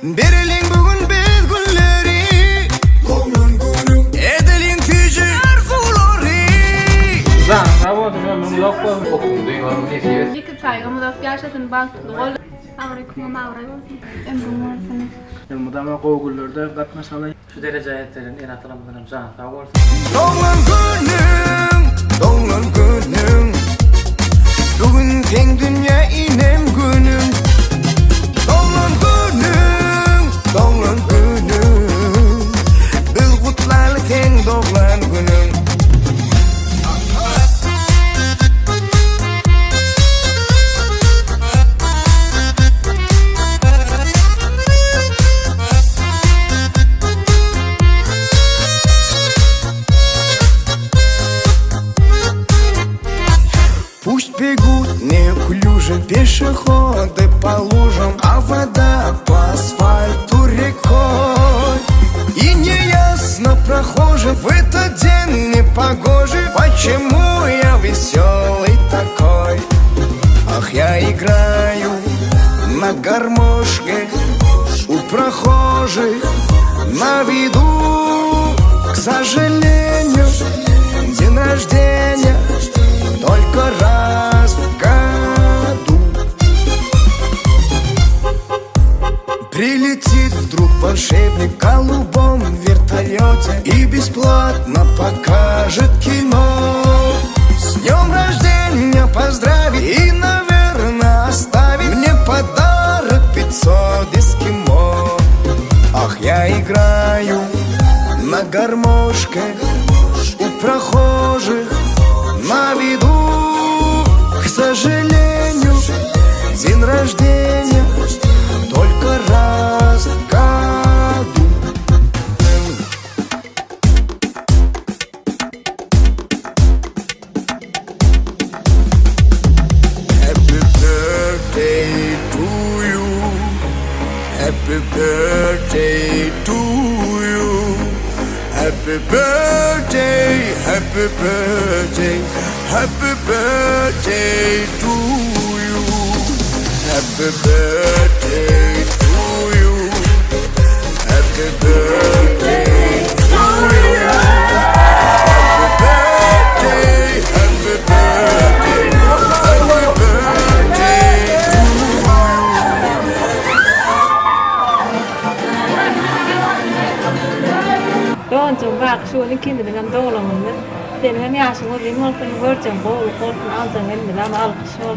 Bereling bugün biz gülleri, Doğulan günüm edeling tücü arzuları. Zaten var da ben yok koydum. Okudum duymadım ne diyor. Vilket taygam da gerçekten banklı rol. Avrikuma mavrayım. Emrumorsun. Mudama kovgullerde katmasalar. Şu derece ayetlerin en atılanlarım zaten var. Doğulan günüm bugün sen dünya inem günüm. Doğulan günüm biz kutlarlı sen doğulan günüm. Пусть бегут неуклюже пешеходы по лужам, а вода по асфальту рекой. И неясно прохожим в этот день непогожий, почему я веселый такой. Ах, я играю на гармошке у прохожих на виду. К сожалению, день рождения только раз в году. Прилетит вдруг волшебник в голубом вертолете и бесплатно покажет кино. С днем рождения поздравит и, наверное, оставит мне подарок 500 эскимо. Ах, я играю на гармошке у прохожих на виду. К сожалению, день рождения только раз в году. Happy birthday to you. Happy birthday to you. Happy birthday, happy birthday, happy birthday to you. Happy birthday to you. Happy birthday to you. Happy birthday, happy birthday, happy birthday to you. Då inte vart så ni kunde det kan dåla men det är när jag som går in och får vart som går och får allt som händer där med allt så